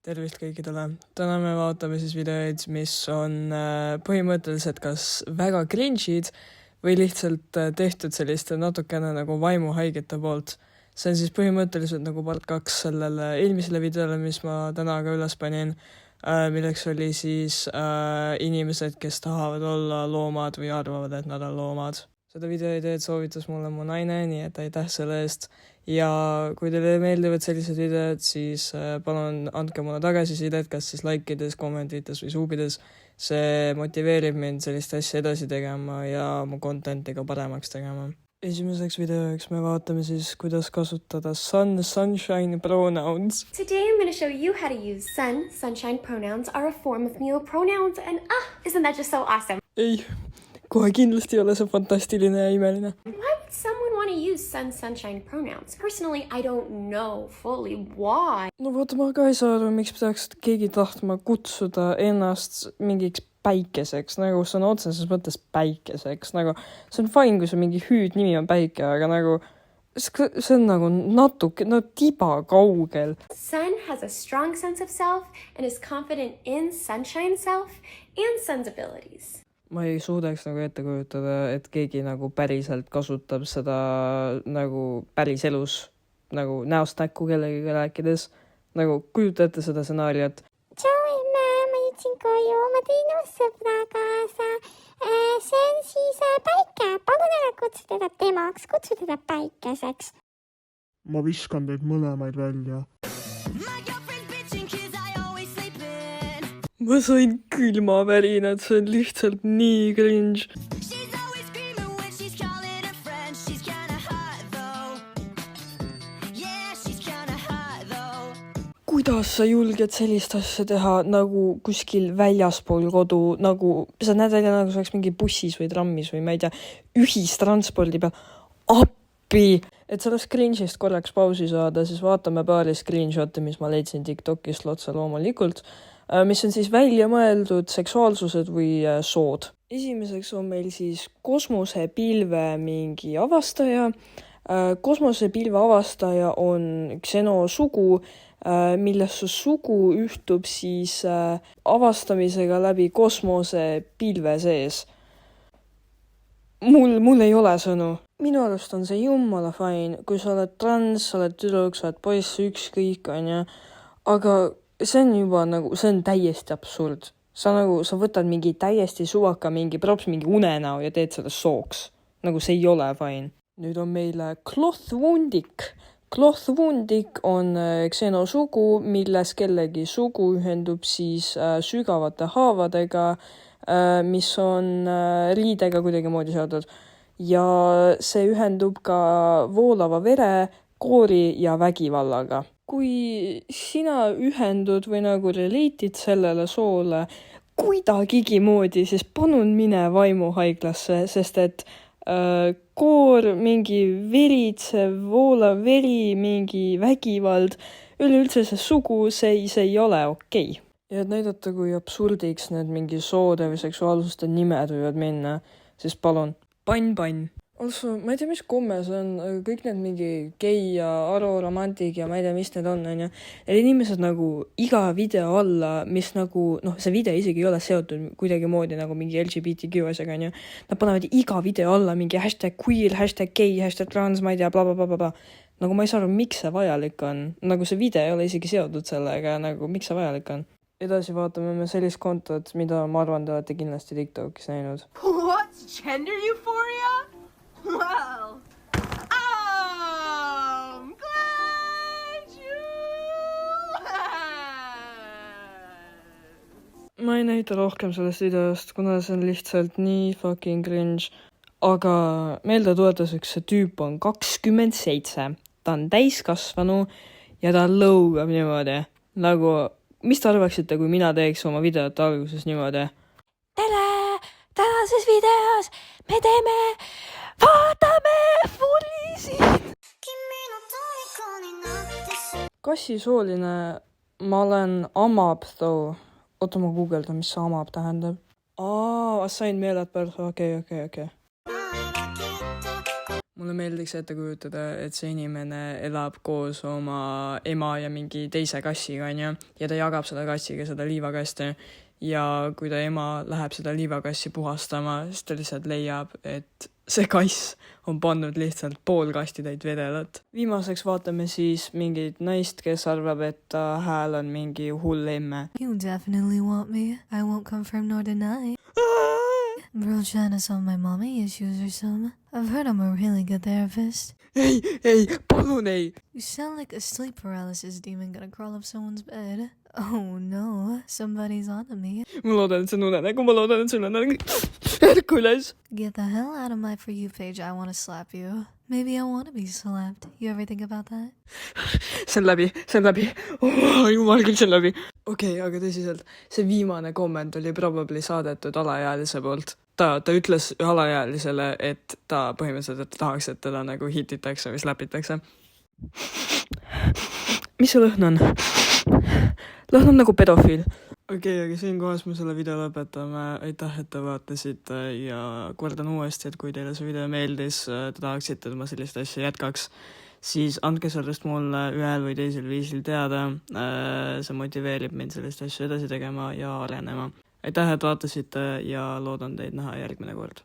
Tervist kõikidele! Täna me vaatame siis videoid, mis on põhimõtteliselt kas väga cringe'id või lihtsalt tehtud selliste natukene nagu vaimuhaigete poolt. See on siis põhimõtteliselt nagu part 2 sellele eelmisele videole, mis ma täna ka üles panin, milleks oli siis inimesed, kes tahavad olla loomad või arvavad, et nad on loomad. Seda videoideed soovitas mulle mu naine, nii et aitäh selle eest. Ja kui teile meeldivad sellised videod, siis palun andke mulle tagasisidet, kas siis like'ides, kommentites või suubides. See motiveerib mind sellist asja edasi tegema ja mu content'i ka paremaks tegema. Esimeseks videoks me vaatame siis, kuidas kasutada sun, sunshine pronouns. Today I'm going to show you how to use sun, sunshine pronouns are a form of neopronouns and isn't that just so awesome? Ei, kohe kindlasti ei ole see fantastiline ja imeline. Why would someone want to use sun, sunshine pronouns? Personally, I don't know fully why. No vaata, ma ka ei saa aru, miks peaks keegi tahtma kutsuda ennast mingiks päikeseks, nagu see on otseses mõttes päikeseks, nagu see on fine, kui see mingi hüüdnimi on päike, aga nagu see on nagu natuke, tiba kaugel. Sun has a strong sense of self and is confident in sunshine self and sun's abilities. Ma ei suudaks nagu ette kujutada, et keegi nagu päriselt kasutab seda nagu päris elus, nagu näost näkku kellegagi rääkides. Nagu kujutate seda stsenaariat. Tšau emme, ma jõudsin koju, ma tõin sõbra kaasa. See on siis päike, palun ära kutsu teda temaks, kutsu teda päikeseks. Ma viskan teid mõlemaid välja. Ma sain külmavärinad, see on lihtsalt nii cringe. Kuidas sa julged sellist asja teha nagu kuskil väljaspool kodu, nagu sa näed välja nagu see oleks mingi bussis või trammis või ma ei tea, ühistranspordi peal. Appi! Et sellest cringe'ist korraks pausi saada, siis vaatame paari screenshot'i, mis ma leidsin TikTokist otse loomulikult, mis on siis välja mõeldud seksuaalsused või sood. Esimeseks on meil siis kosmosepilve mingi avastaja. Kosmosepilve avastaja on ksenosugu, milles su sugu ühtub siis avastamisega läbi kosmosepilve sees. Mul ei ole sõnu. Minu arust on see jumala fine, kui sa oled trans, sa oled tüdruk, sa oled poiss, ükskõik on ja, aga see on juba nagu, see on täiesti absurd. Sa võtad mingi täiesti suvaka, mingi props, mingi unenäo ja teed selle sooks. Nagu see ei ole fine. Nüüd on meile Clothwoundik. Clothwoundik on ksenosugu, milles kellegi sugu ühendub siis sügavate haavadega, mis on riidega kuidagi moodi seotud. Ja see ühendub ka voolava vere, koori ja vägivallaga. Kui sina ühendud või nagu relate'id sellele soole kuidagigi moodi, siis palun mine vaimuhaiglasse, sest et koor, mingi veritsev, voolav veri, mingi vägivald, üleüldse see sugu, see ei ole okei. Ja et näidata, kui absurdiks need mingi soode või seksuaalsuste nimed võivad minna, siis palun. Pann. Also, ma ei tea, mis komme see on, kõik need mingi gei ja aroromantik ja ma ei tea, mis need on. Ja inimesed nagu iga video alla, mis nagu, see video isegi ei ole seotud kuidagi moodi nagu mingi LGBTQ asjaga. Nad panevad iga video alla mingi #queer, #gay, #trans, ma ei tea, blablabla. Nagu ma ei saa aru, miks see vajalik on. Nagu see video ei ole isegi seotud sellega, nagu miks see vajalik on. Edasi vaatame me sellist kontot, mida ma arvan, te olete kindlasti TikTokis näinud. What's gender euphoria? Well, I'm glad you Ma ei näita rohkem sellest videost, kuna see on lihtsalt nii fucking cringe. Aga meeldetuletuseks see tüüp on 27. Ta on täiskasvanu ja ta lõugab niimoodi. Nagu, mis te arvaksite, kui mina teeks oma videote alguses niimoodi? Tere! Tänases videos me teeme vaatame fullisid! Kassisooline, ma olen amab too. Oota, ma guugeldan, mis see amab tähendab. Assigned male at birth, okei. mulle meeldiks ette kujutada, et see inimene elab koos oma ema ja mingi teise kassiga, onju, ja ta jagab seda kassiga seda liivakasti ja kui ta ema läheb seda liivakassi puhastama, siis ta lihtsalt leiab, et see kass on pannud lihtsalt pool kastitäit vedelat. Viimaseks vaatame siis mingit naist, kes arvab, et ta hääl on mingi hull emme. You definitely want me. I won't confirm nor deny. Bro, trying to solve my mommy issues or something. I've heard I'm a really good therapist. ei, palun ei! You sound like a sleep paralysis demon gonna crawl up someone's bed. Oh no, somebody's onto me. Ma loodan, et see on unenägu, ma loodan, et sul on ärku üles. Get the hell out of my For You page, I wanna slap you. Maybe I wanna be slapped. You ever think about that? See on läbi. Oh, jumal küll, see on läbi. Okei, aga tõsiselt, see viimane komment oli probably saadetud alaealise poolt. Ta ütles alaealisele, et ta põhimõtteliselt tahaks, et teda nagu hititakse või slapitakse. Mis see lõhn on? Lõhn on nagu pedofiil. Okei, aga siinkohas me selle video lõpetame. Aitäh, et te vaatasite ja kordan uuesti, et kui teile see video meeldis, te tahaksite, et ma sellist asja jätkaks, siis andke sellest mulle ühel või teisel viisil teada. See motiveerib mind sellist asja edasi tegema ja arenema. Aitäh, et vaatasite ja loodan teid näha järgmine kord.